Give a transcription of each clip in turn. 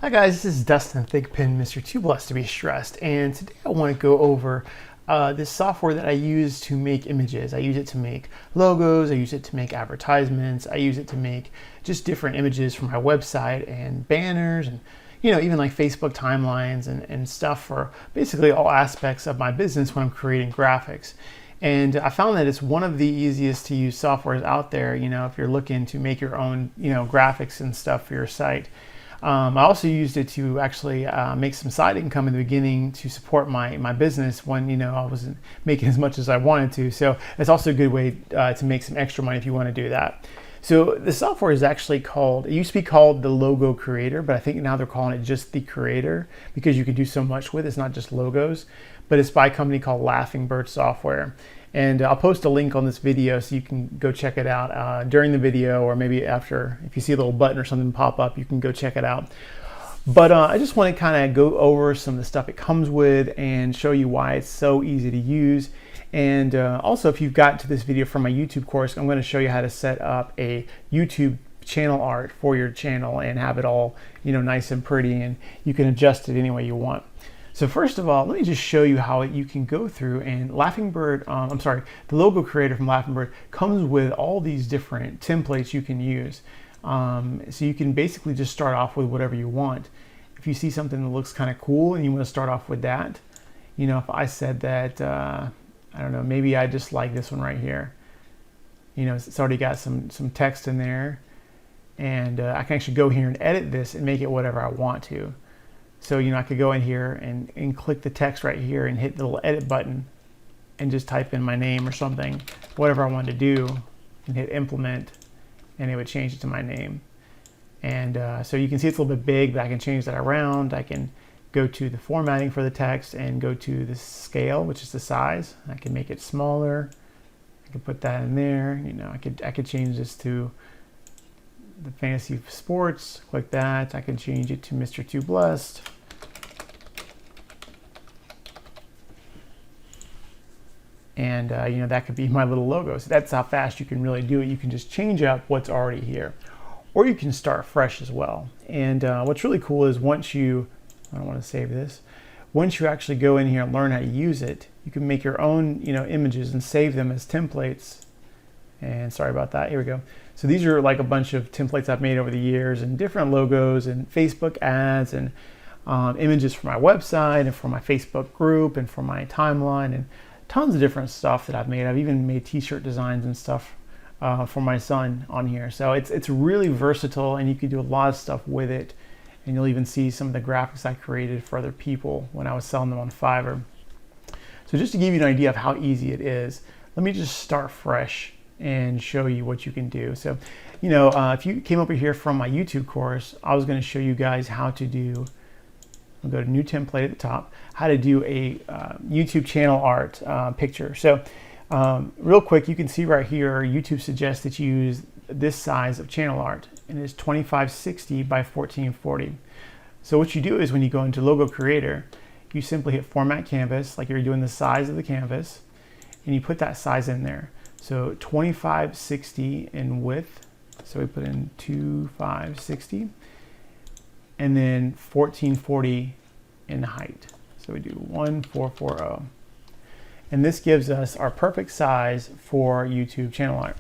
Hi guys, this is Dustin Thigpen, Mr. Too Blessed to Be Stressed, and today I want to go over this software that I use to make images. I use it to make logos, I use it to make advertisements, I use it to make just different images for my website and banners and even like Facebook timelines and stuff for basically all aspects of my business when I'm creating graphics. And I found that it's one of the easiest to use softwares out there, if you're looking to make your own, graphics and stuff for your site. I also used it to actually make some side income in the beginning to support my business when I wasn't making as much as I wanted to. So it's also a good way to make some extra money if you want to do that. So the software is actually it used to be called the Logo Creator, but I think now they're calling it just the Creator because you can do so much with it. It's not just logos, but it's by a company called Laughing Bird Software. And I'll post a link on this video so you can go check it out during the video, or maybe after. If you see a little button or something pop up, you can go check it out. But I just want to kind of go over some of the stuff it comes with and show you why it's so easy to use. And also, if you've gotten to this video from my YouTube course, I'm going to show you how to set up a YouTube channel art for your channel and have it all nice and pretty, and you can adjust it any way you want. So first of all, let me just show you how you can go through, and the Logo Creator from Laughing Bird comes with all these different templates you can use. So you can basically just start off with whatever you want. If you see something that looks kind of cool and you want to start off with that, if I said that, I don't know, maybe I just like this one right here. It's already got some text in there, and I can actually go here and edit this and make it whatever I want to. So, I could go in here and click the text right here and hit the little edit button and just type in my name or something, whatever I wanted to do, and hit implement, and it would change it to my name. And so you can see it's a little bit big, but I can change that around. I can go to the formatting for the text and go to the scale, which is the size. I can make it smaller. I can put that in there. I could change this to the fantasy sports, click that. I can change it to Mr. Too Blessed. And that could be my little logo. So that's how fast you can really do it. You can just change up what's already here, or you can start fresh as well. And what's really cool is I don't want to save this. Once you actually go in here and learn how to use it, you can make your own images and save them as templates. And sorry about that, here we go. So these are like a bunch of templates I've made over the years, and different logos and Facebook ads and images for my website and for my Facebook group and for my timeline, and tons of different stuff that I've made. I've even made t-shirt designs and stuff for my son on here. So it's really versatile, and you can do a lot of stuff with it. And you'll even see some of the graphics I created for other people when I was selling them on Fiverr. So just to give you an idea of how easy it is, let me just start fresh and show you what you can do. So, if you came over here from my YouTube course, I was going to show you guys how to do, I'll go to new template at the top, how to do a YouTube channel art picture. So real quick, you can see right here, YouTube suggests that you use this size of channel art, and it's 2560 by 1440. So what you do is when you go into Logo Creator, you simply hit Format Canvas, like you're doing the size of the canvas, and you put that size in there. So 2560 in width, so we put in 2560, and then 1440 in height. So we do 1440. And this gives us our perfect size for YouTube channel art.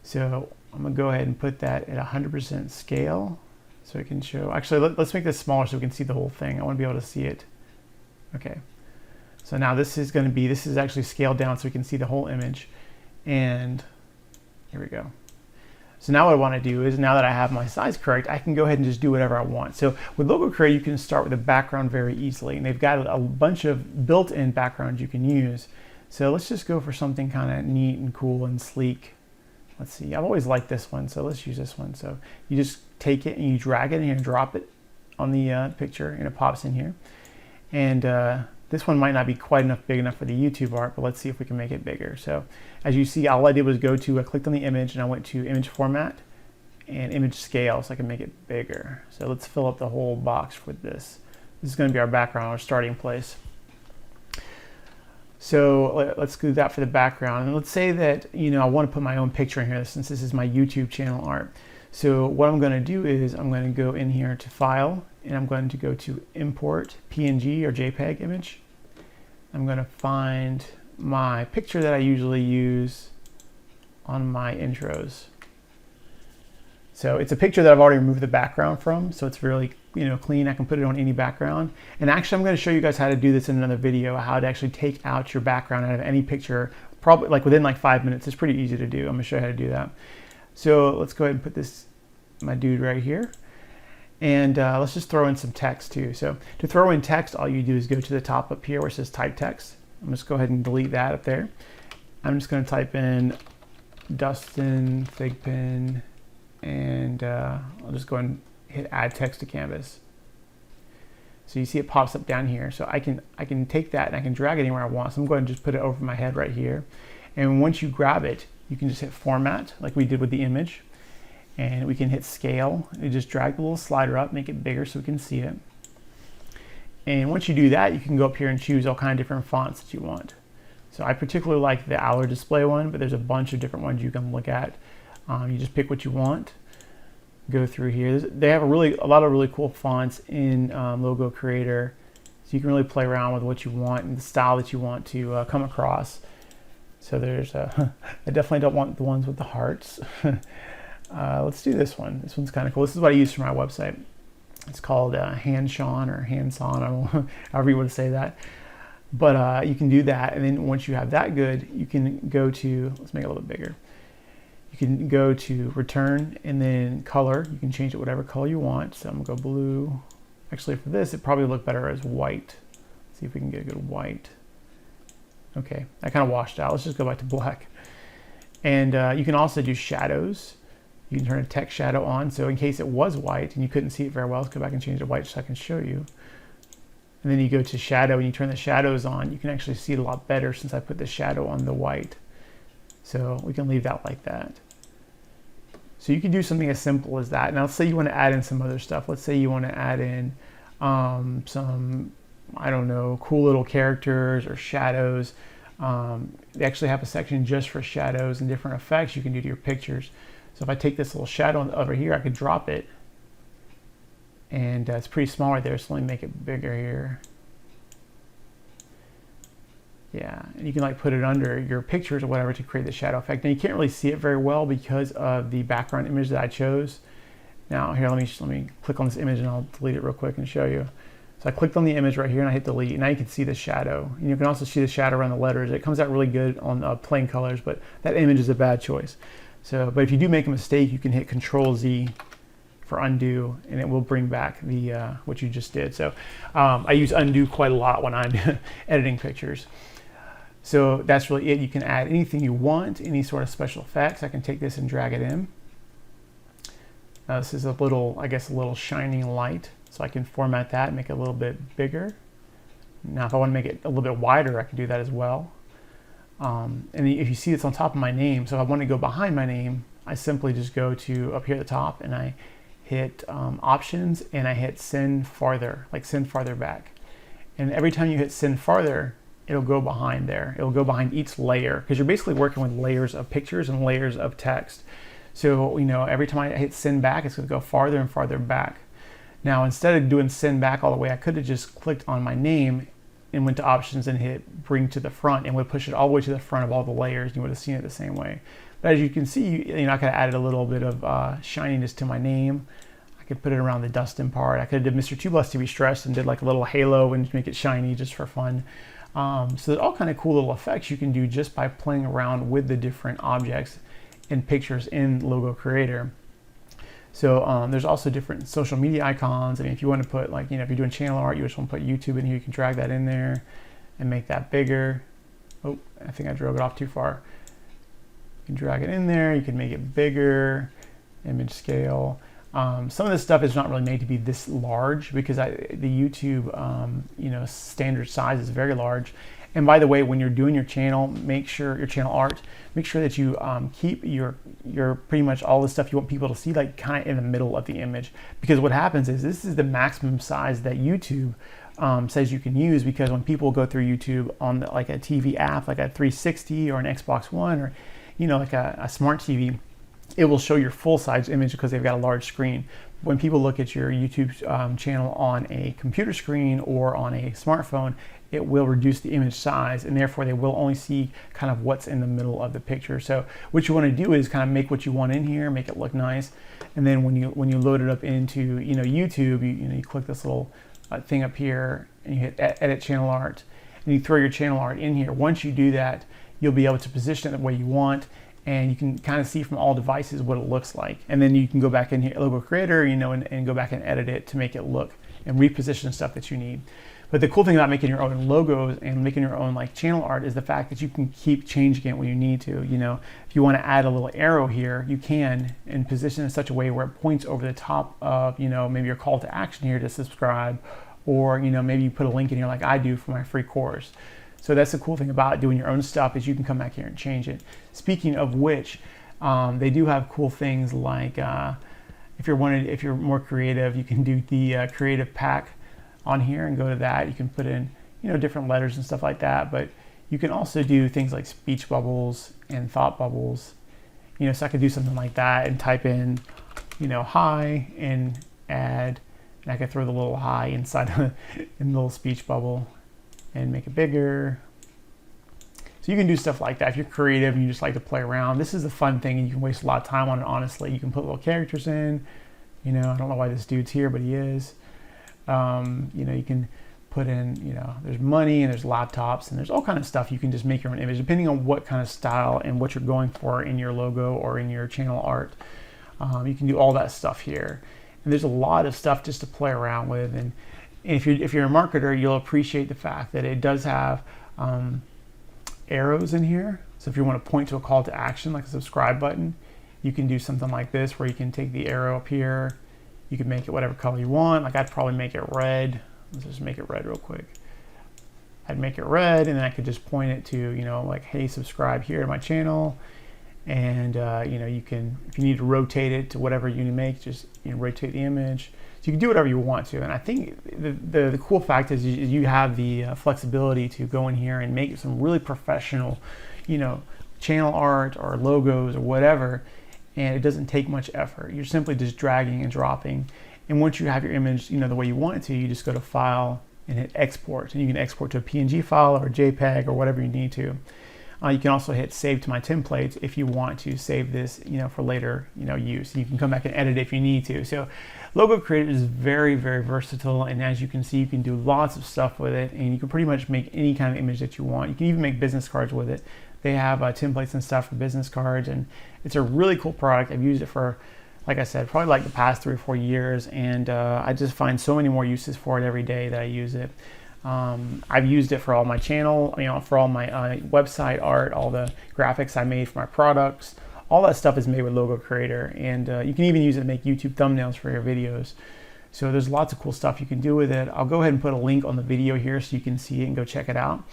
So I'm gonna go ahead and put that at 100% scale so it can show. Actually, let's make this smaller so we can see the whole thing. I wanna be able to see it. Okay. So now this is actually scaled down so we can see the whole image. And here we go. So now what I want to do is, now that I have my size correct, I can go ahead and just do whatever I want. So with Logo Creator, you can start with a background very easily, and they've got a bunch of built-in backgrounds you can use. So let's just go for something kind of neat and cool and sleek. Let's see, I've always liked this one, so let's use this one. So you just take it and you drag it in here and drop it on the picture, and it pops in here. And this one might not be quite big enough for the YouTube art, but let's see if we can make it bigger. So as you see, all I did was I clicked on the image and I went to image format and image scale so I can make it bigger. So let's fill up the whole box with this. This is going to be our background, our starting place. So let's do that for the background. And let's say that I want to put my own picture in here since this is my YouTube channel art. So what I'm going to do is I'm going to go in here to File, and I'm going to go to Import PNG or JPEG image. I'm going to find my picture that I usually use on my intros. So it's a picture that I've already removed the background from, so it's really clean. I can put it on any background. And actually, I'm going to show you guys how to do this in another video, how to actually take out your background out of any picture, probably like within like 5 minutes. It's pretty easy to do. I'm going to show you how to do that. So let's go ahead and put my dude right here. And let's just throw in some text too. So to throw in text, all you do is go to the top up here where it says type text. I'm just go ahead and delete that up there. I'm just going to type in Dustin Thigpen, and I'll just go and hit add text to canvas. So you see it pops up down here. So I can take that and I can drag it anywhere I want. So I'm going to just put it over my head right here. And once you grab it, you can just hit format like we did with the image. And we can hit scale. You just drag the little slider up, make it bigger so we can see it. And once you do that, you can go up here and choose all kinds of different fonts that you want. So I particularly like the Aller display one, but there's a bunch of different ones you can look at. You just pick what you want. Go through here. They have a lot of really cool fonts in Logo Creator, so you can really play around with what you want and the style that you want to come across. So there's I definitely don't want the ones with the hearts. Let's do this one. This one's kind of cool. This is what I use for my website. It's called Handshawn or Handson. I don't know, however you want to say that. But you can do that, and then once you have that good, you can go to, let's make it a little bit bigger. You can go to return and then color. You can change it whatever color you want. So I'm gonna go blue. Actually, for this, it probably look better as white. Let's see if we can get a good white. Okay, that kind of washed out. Let's just go back to black. And you can also do shadows. You can turn a text shadow on. So in case it was white and you couldn't see it very well, let's go back and change it to white so I can show you. And then you go to shadow and you turn the shadows on. You can actually see it a lot better since I put the shadow on the white. So we can leave that like that. So you can do something as simple as that. Now let's say you want to add in some other stuff. Let's say you want to add in some, I don't know, cool little characters or shadows. They actually have a section just for shadows and different effects you can do to your pictures. So if I take this little shadow over here, I could drop it. And it's pretty small right there, so let me make it bigger here. Yeah, and you can like put it under your pictures or whatever to create the shadow effect. Now you can't really see it very well because of the background image that I chose. Now here, let me click on this image and I'll delete it real quick and show you. So I clicked on the image right here and I hit delete. Now you can see the shadow. And you can also see the shadow around the letters. It comes out really good on plain colors, but that image is a bad choice. So, but if you do make a mistake, you can hit Control-Z for undo, and it will bring back the what you just did. So I use undo quite a lot when I'm editing pictures. So that's really it. You can add anything you want, any sort of special effects. I can take this and drag it in. This is a little, I guess, a little shining light. So I can format that and make it a little bit bigger. Now, if I want to make it a little bit wider, I can do that as well. And if you see it's on top of my name, so if I want to go behind my name, I simply just go to up here at the top and I hit options and I hit send farther, like send farther back. And every time you hit send farther, it'll go behind there. It'll go behind each layer because you're basically working with layers of pictures and layers of text. So, every time I hit send back, it's going to go farther and farther back. Now, instead of doing send back all the way, I could have just clicked on my name and went to options and hit bring to the front and would push it all the way to the front of all the layers. And you would have seen it the same way. But as you can see, I could have added a little bit of shininess to my name. I could put it around the Dustin part. I could have did MrTooBlessedToBeStressed and did like a little halo and make it shiny just for fun. So there's all kind of cool little effects you can do just by playing around with the different objects and pictures in Logo Creator. So there's also different social media icons. I mean, if you want to put if you're doing channel art, you just want to put YouTube in here, you can drag that in there and make that bigger. Oh, I think I drove it off too far. You can drag it in there, you can make it bigger, image scale. Some of this stuff is not really made to be this large because the YouTube standard size is very large. And by the way, when you're doing your channel, make sure your channel art, make sure that you keep your pretty much all the stuff you want people to see like kind of in the middle of the image. Because what happens is this is the maximum size that YouTube says you can use, because when people go through YouTube on like a TV app, like a 360 or an Xbox One or like a smart TV, it will show your full-size image because they've got a large screen. When people look at your YouTube channel on a computer screen or on a smartphone, it will reduce the image size, and therefore they will only see kind of what's in the middle of the picture. So what you want to do is kind of make what you want in here, make it look nice, and then when you load it up into YouTube, you click this little thing up here and you hit edit channel art, and you throw your channel art in here. Once you do that, you'll be able to position it the way you want, and you can kind of see from all devices what it looks like. And then you can go back in here, logo creator, and go back and edit it to make it look and reposition stuff that you need. But the cool thing about making your own logos and making your own like channel art is the fact that you can keep changing it when you need to. If you want to add a little arrow here, you can, and position it in such a way where it points over the top of, maybe your call to action here to subscribe, or, maybe you put a link in here like I do for my free course. So that's the cool thing about doing your own stuff, is you can come back here and change it. Speaking of which, they do have cool things like if you're more creative, you can do the creative pack on here and go to that. You can put in different letters and stuff like that, but you can also do things like speech bubbles and thought bubbles. So I could do something like that and type in hi and add, and I could throw the little hi inside in the little speech bubble and make it bigger. So you can do stuff like that if you're creative and you just like to play around. This is the fun thing, and you can waste a lot of time on it, honestly. You can put little characters in. I don't know why this dude's here, but he is. You can put in, there's money and there's laptops and there's all kind of stuff. You can just make your own image depending on what kind of style and what you're going for in your logo or in your channel art. You can do all that stuff here. And there's a lot of stuff just to play around with. And if you're a marketer, you'll appreciate the fact that it does have arrows in here. So if you want to point to a call to action, like a subscribe button, you can do something like this where you can take the arrow up here. You can make it whatever color you want. Like I'd probably make it red. Let's just make it red real quick. I'd make it red, and then I could just point it to, like, hey, subscribe here to my channel. And, you can, if you need to rotate it to whatever you need to make, just rotate the image. So you can do whatever you want to. And I think the cool fact is you have the flexibility to go in here and make some really professional, channel art or logos or whatever. And it doesn't take much effort. You're simply just dragging and dropping. And once you have your image, the way you want it to, you just go to File and hit Export. And you can export to a PNG file or a JPEG or whatever you need to. You can also hit Save to My Templates if you want to save this, for later, use. You can come back and edit it if you need to. So Logo Creator is very, very versatile. And as you can see, you can do lots of stuff with it. And you can pretty much make any kind of image that you want. You can even make business cards with it. They have templates and stuff for business cards, and it's a really cool product. I've used it for, like I said, probably like the past 3 or 4 years, and I just find so many more uses for it every day that I use it. I've used it for all my channel, for all my website art, all the graphics I made for my products. All that stuff is made with Logo Creator, and you can even use it to make YouTube thumbnails for your videos. So there's lots of cool stuff you can do with it. I'll go ahead and put a link on the video here so you can see it and go check it out.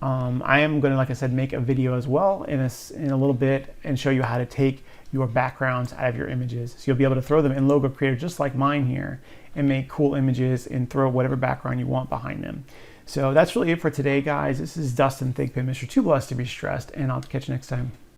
I am going to, like I said, make a video as well in a little bit and show you how to take your backgrounds out of your images. So you'll be able to throw them in Logo Creator just like mine here and make cool images and throw whatever background you want behind them. So that's really it for today, guys. This is Dustin Thigpen, Mr. Too Blessed to Be Stressed, and I'll catch you next time.